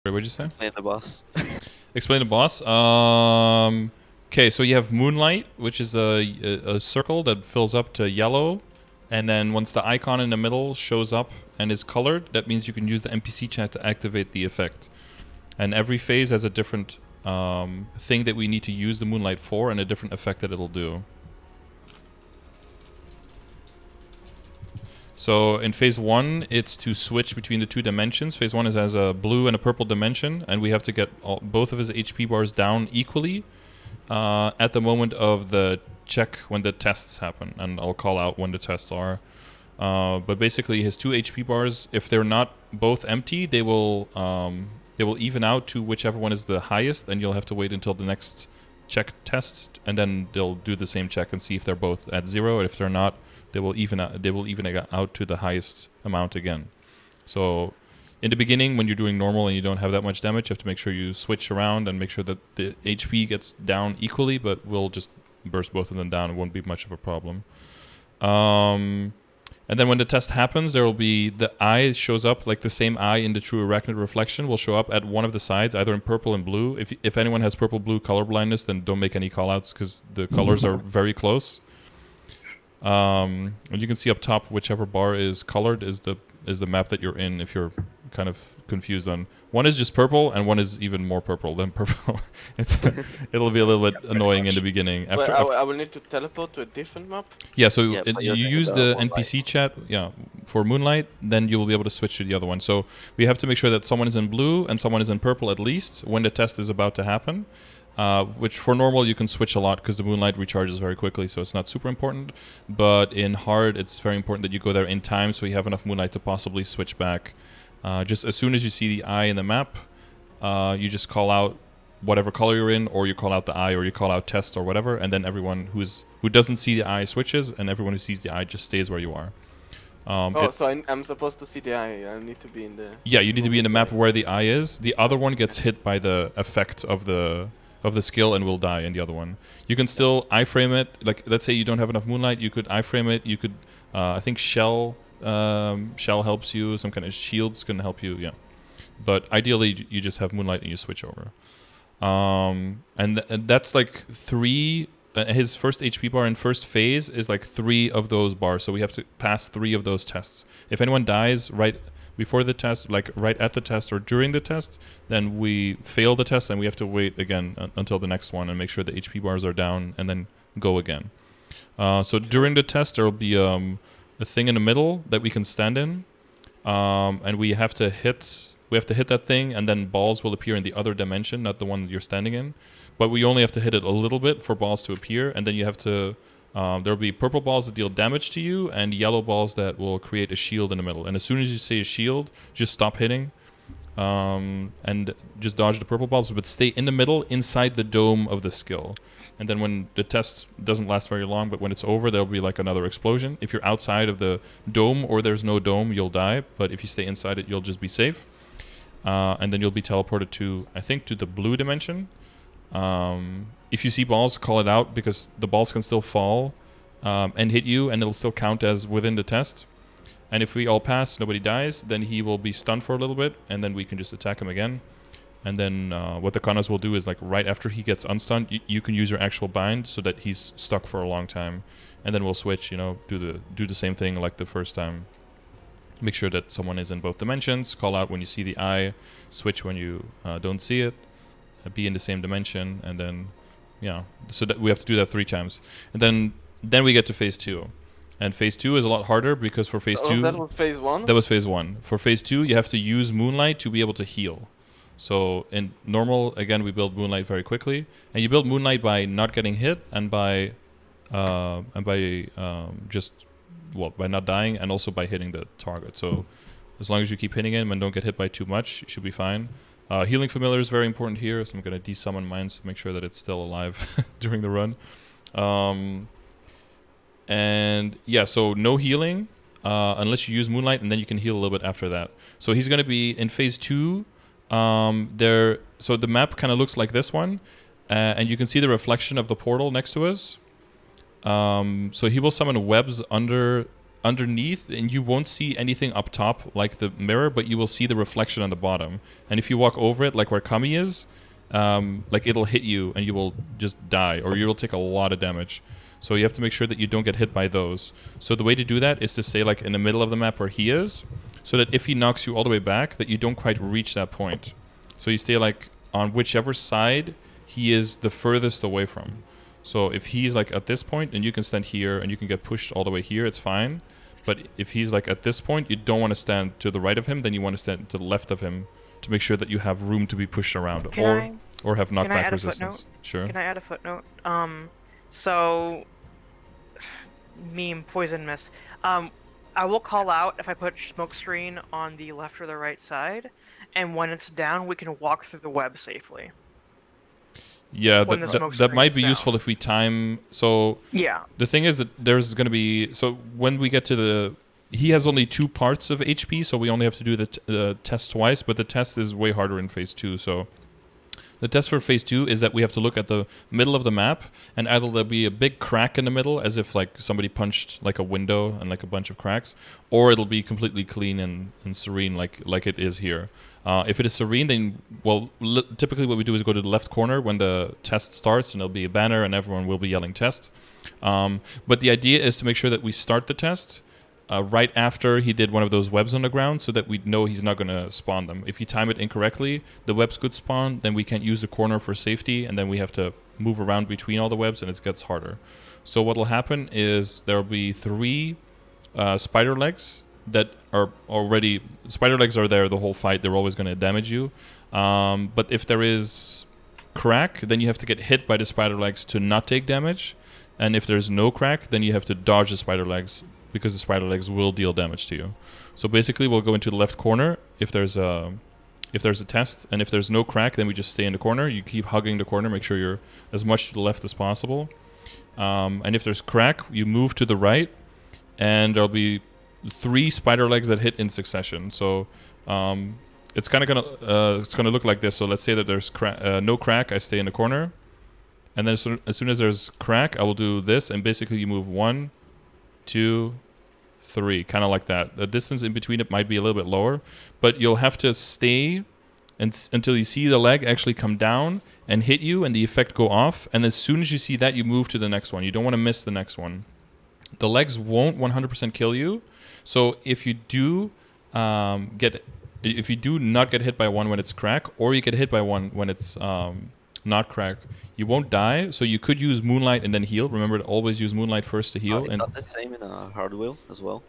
What'd you say? Explain the boss. Explain the boss. Okay, so you have Moonlight, which is a circle that fills up to yellow, and then once the icon in the middle shows up and is colored, that means you can use the NPC chat to activate the effect. And every phase has a different thing that we need to use the Moonlight for, and a different effect that it'll do. So in phase 1, it's to switch between the two dimensions. Phase 1 has a blue and a purple dimension, and we have to get both of his HP bars down equally at the moment of the check when the tests happen. And I'll call out when the tests are. But basically, his 2 HP bars, if they're not both empty, they will even out to whichever one is the highest, and you'll have to wait until the next check test, and then they'll do the same check and see if they're both at 0. And if they're not, they will even out to the highest amount again. So in the beginning, when you're doing normal and you don't have that much damage, you have to make sure you switch around and make sure that the HP gets down equally, but we'll just burst both of them down. It won't be much of a problem. And then when the test happens, there will be the eye shows up, like the same eye in the True Arachnid Reflection will show up at one of the sides, either in purple and blue. If anyone has purple-blue color blindness, then don't make any callouts because the colors are very close. And you can see up top whichever bar is colored is the map that you're in. If you're kind of confused on one is just purple and one is even more purple than purple. It'll be a little bit annoying in the beginning. After I will need to teleport to a different map. Yeah, so you use the NPC chat, for Moonlight, then you will be able to switch to the other one. So we have to make sure that someone is in blue and someone is in purple at least when the test is about to happen. Which for normal you can switch a lot because the Moonlight recharges very quickly, so it's not super important. But in hard, it's very important that you go there in time so you have enough Moonlight to possibly switch back. Just as soon as you see the eye in the map, you just call out whatever color you're in, or you call out the eye, or you call out test or whatever, and then everyone who doesn't see the eye switches, and everyone who sees the eye just stays where you are. So I'm supposed to see the eye. I need to be in the... Yeah, you need to be in the map where the eye is. The other one gets hit by the effect of the skill and will die in the other one. You can still iframe it. Like, let's say you don't have enough Moonlight, you could iframe it. You could, I think Shell helps you. Some kind of shields can help you, yeah. But ideally, you just have Moonlight and you switch over. And that's like 3... his first HP bar in first phase is like 3 of those bars. So we have to pass 3 of those tests. If anyone dies right before the test, like right at the test or during the test, then we fail the test and we have to wait again until the next one and make sure the HP bars are down and then go again. So during the test, there will be a thing in the middle that we can stand in, and we have to hit that thing, and then balls will appear in the other dimension, not the one that you're standing in. But we only have to hit it a little bit for balls to appear, and then you have to... there will be purple balls that deal damage to you, and yellow balls that will create a shield in the middle. And as soon as you see a shield, just stop hitting, and just dodge the purple balls, but stay in the middle, inside the dome of the skill. And then when the test doesn't last very long, but when it's over, there'll be like another explosion. If you're outside of the dome, or there's no dome, you'll die. But if you stay inside it, you'll just be safe. And then you'll be teleported to, I think, to the blue dimension. If you see balls, call it out, because the balls can still fall and hit you, and it'll still count as within the test. And if we all pass, nobody dies, then he will be stunned for a little bit, and then we can just attack him again. And then what the Kanas will do is, like, right after he gets unstunned, you can use your actual bind so that he's stuck for a long time. And then we'll switch, do the same thing like the first time. Make sure that someone is in both dimensions, call out when you see the eye, switch when you don't see it, be in the same dimension, and then, so that we have to do that 3 times. And then we get to phase 2. And phase 2 is a lot harder, because for phase 2... that was phase 1? That was phase 1. For phase 2, you have to use Moonlight to be able to heal. So in normal, again, we build Moonlight very quickly. And you build Moonlight by not getting hit, and by not dying, and also by hitting the target. So as long as you keep hitting him and don't get hit by too much, you should be fine. Healing Familiar is very important here, so I'm going to desummon mine to make sure that it's still alive during the run. And yeah, so no healing unless you use Moonlight, and then you can heal a little bit after that. So he's going to be in phase 2. So the map kind of looks like this one, and you can see the reflection of the portal next to us. So he will summon webs under underneath, and you won't see anything up top like the mirror, but you will see the reflection on the bottom. And if you walk over it, like where Kami is, like it'll hit you and you will just die, or you will take a lot of damage. So you have to make sure that you don't get hit by those. So the way to do that is to stay like in the middle of the map where he is, so that if he knocks you all the way back, that you don't quite reach that point. So you stay like on whichever side he is the furthest away from. So if he's like at this point, and you can stand here and you can get pushed all the way here, it's fine. But if he's like at this point, you don't want to stand to the right of him, then you want to stand to the left of him to make sure that you have room to be pushed around, or have knockback resistance. Sure. Can I add a footnote? So, meme poison mist. I will call out if I put smoke screen on the left or the right side, and when it's down, we can walk through the web safely. Yeah, that might be useful if we time. So yeah, the thing is that there's going to be, so when we get to the, he has only 2 parts of HP, so we only have to do the test twice, but the test is way harder in phase 2. So the test for phase 2 is that we have to look at the middle of the map, and either there'll be a big crack in the middle, as if like somebody punched like a window and like a bunch of cracks, or it'll be completely clean and serene like it is here. If it is serene, then, well, typically what we do is go to the left corner when the test starts, and there'll be a banner and everyone will be yelling test. But the idea is to make sure that we start the test right after he did one of those webs on the ground, so that we know he's not going to spawn them. If you time it incorrectly, the webs could spawn, then we can't use the corner for safety, and then we have to move around between all the webs, and it gets harder. So what will happen is there will be 3 spider legs that are already... Spider legs are there the whole fight. They're always going to damage you. But if there is crack, then you have to get hit by the spider legs to not take damage. And if there's no crack, then you have to dodge the spider legs, because the spider legs will deal damage to you. So basically, we'll go into the left corner if there's a test, and if there's no crack, then we just stay in the corner. You keep hugging the corner, make sure you're as much to the left as possible. And if there's crack, you move to the right, and there'll be 3 spider legs that hit in succession. So it's kind of gonna look like this. So let's say that there's no crack, I stay in the corner, and then as soon as there's crack, I will do this, and basically you move 1, 2, 3, kind of like that. The distance in between it might be a little bit lower, but you'll have to stay until you see the leg actually come down and hit you and the effect go off, and as soon as you see that, you move to the next one. You don't want to miss the next one. The legs won't 100% kill you, so if you do not get hit by one when it's crack, or you get hit by one when it's not crack, you won't die. So you could use Moonlight and then heal. Remember to always use Moonlight first to heal. Is that the same in a hard will as well?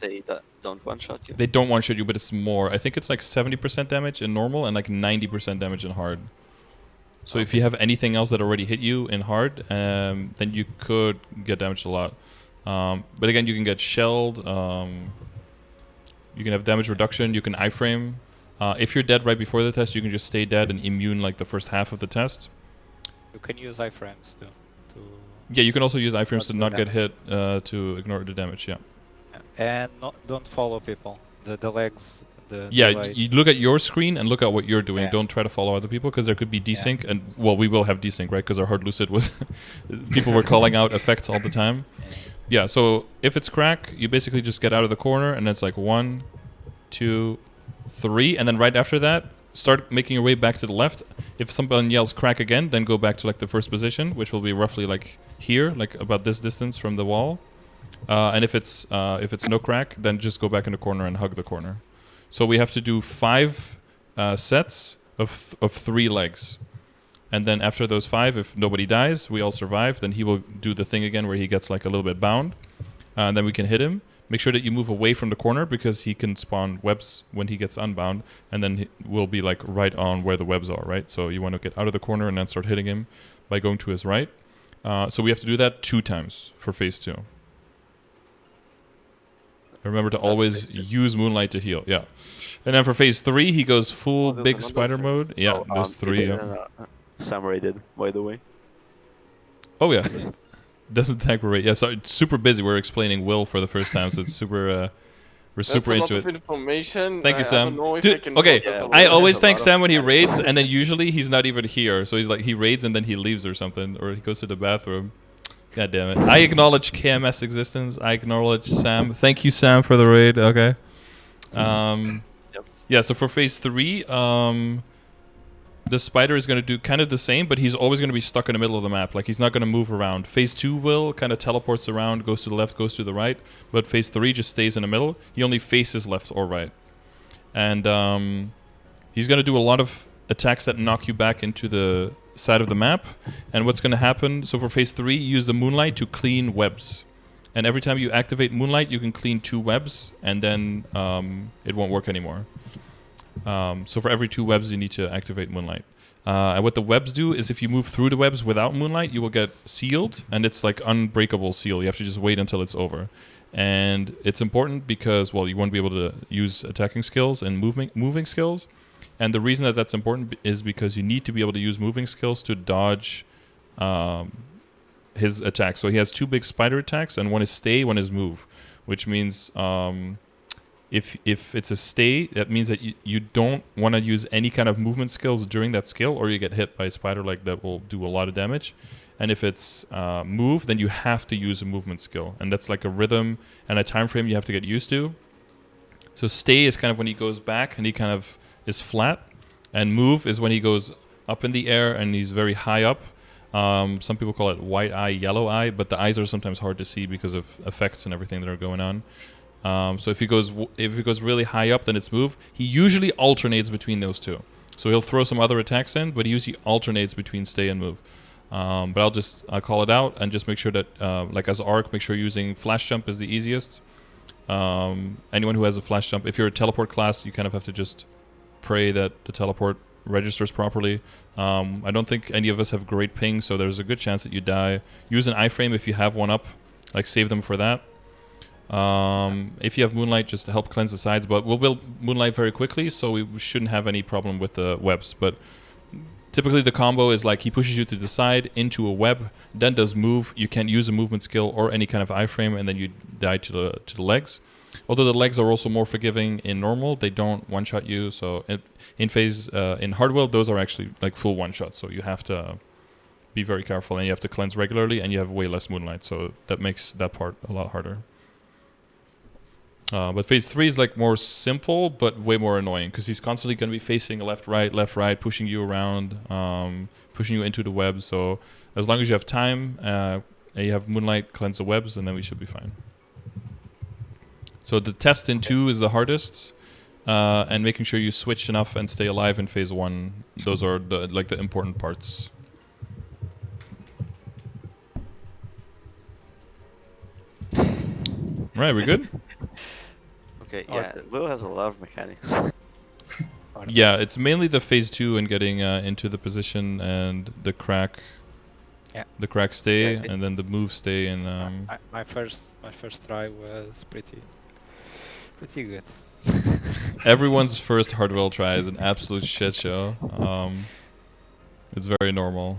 They don't one-shot you? They don't one-shot you, but it's more. I think it's like 70% damage in normal and like 90% damage in hard. So if you have anything else that already hit you in hard, then you could get damaged a lot. But again, you can get shelled. You can have damage reduction. You can iframe. If you're dead right before the test, you can just stay dead and immune like the first half of the test. You can use iframes too. Yeah, you can also use iframes to not get hit, to ignore the damage, yeah. And don't follow people. The legs... you look at your screen and look at what you're doing. Yeah. Don't try to follow other people, because there could be desync, and well, we will have desync, right? Because our hard lucid was people were calling out effects all the time. Yeah, so if it's crack, you basically just get out of the corner, and it's like 1, 2, 3, and then right after that, start making your way back to the left. If someone yells crack again, then go back to like the first position, which will be roughly like here, like about this distance from the wall. And if it's no crack, then just go back in the corner and hug the corner. So we have to do 5 sets of 3 legs. And then after those 5, if nobody dies, we all survive, then he will do the thing again where he gets like a little bit bound. And then we can hit him. Make sure that you move away from the corner, because he can spawn webs when he gets unbound. And then we'll be like right on where the webs are, right? So you want to get out of the corner and then start hitting him by going to his right. So we have to do that 2 times for phase 2. Remember to always use Moonlight to heal. Yeah. And then for phase 3, he goes full big spider mode. Yeah, there's 3. Samurai did, by the way. Oh, yeah. Doesn't attack rate. Yeah, so it's super busy. We're explaining Will for the first time, so it's super... we're super into it. That's a lot of information. Thank you, Sam. I don't know if Dude, I can okay, focus on I it. always That's a thank lot Sam when he of- raids, and then usually he's not even here. So he's like, he raids and then he leaves or something, or he goes to the bathroom. God damn it. I acknowledge KMS existence. I acknowledge Sam. Thank you, Sam, for the raid. Okay. Yep. Yeah, so for phase 3, the spider is going to do kind of the same, but he's always going to be stuck in the middle of the map. Like, he's not going to move around. Phase 2 will kind of teleports around, goes to the left, goes to the right. But phase 3 just stays in the middle. He only faces left or right. And he's going to do a lot of attacks that knock you back into the side of the map. And what's going to happen, so for phase 3, you use the Moonlight to clean webs. And every time you activate Moonlight, you can clean 2 webs, and then it won't work anymore. So for every 2 webs, you need to activate Moonlight. And what the webs do is if you move through the webs without Moonlight, you will get sealed, and it's like unbreakable seal. You have to just wait until it's over. And it's important because, well, you won't be able to use attacking skills and moving skills. And the reason that that's important is because you need to be able to use moving skills to dodge his attacks. So he has 2 big spider attacks, and one is stay, one is move, which means if it's a stay, that means that you don't want to use any kind of movement skills during that skill, or you get hit by a spider like that will do a lot of damage. And if it's move, then you have to use a movement skill, and that's like a rhythm and a time frame you have to get used to. So stay is kind of when he goes back and he kind of is flat, and move is when he goes up in the air and he's very high up. Some people call it white eye, yellow eye, but the eyes are sometimes hard to see because of effects and everything that are going on. So if he goes really high up, then it's move. He usually alternates between those 2. So he'll throw some other attacks in, but he usually alternates between stay and move. But I'll call it out and just make sure that, like as arc, make sure using flash jump is the easiest. Anyone who has a flash jump, if you're a teleport class, you kind of have to just pray that the teleport registers properly. I don't think any of us have great ping, so there's a good chance that you die. Use an iframe if you have one up, like save them for that. If you have Moonlight, just to help cleanse the sides, but we'll build Moonlight very quickly, so we shouldn't have any problem with the webs. But typically the combo is like he pushes you to the side into a web, then does move. You can't use a movement skill or any kind of iframe, and then you die to the legs. Although the legs are also more forgiving in normal, they don't one-shot you. So in phase in Hardwell, those are actually like full one-shots. So you have to be very careful, and you have to cleanse regularly, and you have way less Moonlight. So that makes that part a lot harder. But phase 3 is like more simple, but way more annoying because he's constantly going to be facing left, right, pushing you around, pushing you into the web. So as long as you have time, and you have Moonlight, cleanse the webs, and then we should be fine. So the test in 2 is the hardest, and making sure you switch enough and stay alive in phase 1. Those are the important parts. Right, we good? Okay, yeah, Will has a lot of mechanics. Yeah, it's mainly the phase 2 and getting into the position and the crack. Yeah. The crack stay, Yeah, and then the move stay, and My first try was pretty good. everyone's first Hardwell try is an absolute shit show. It's very normal.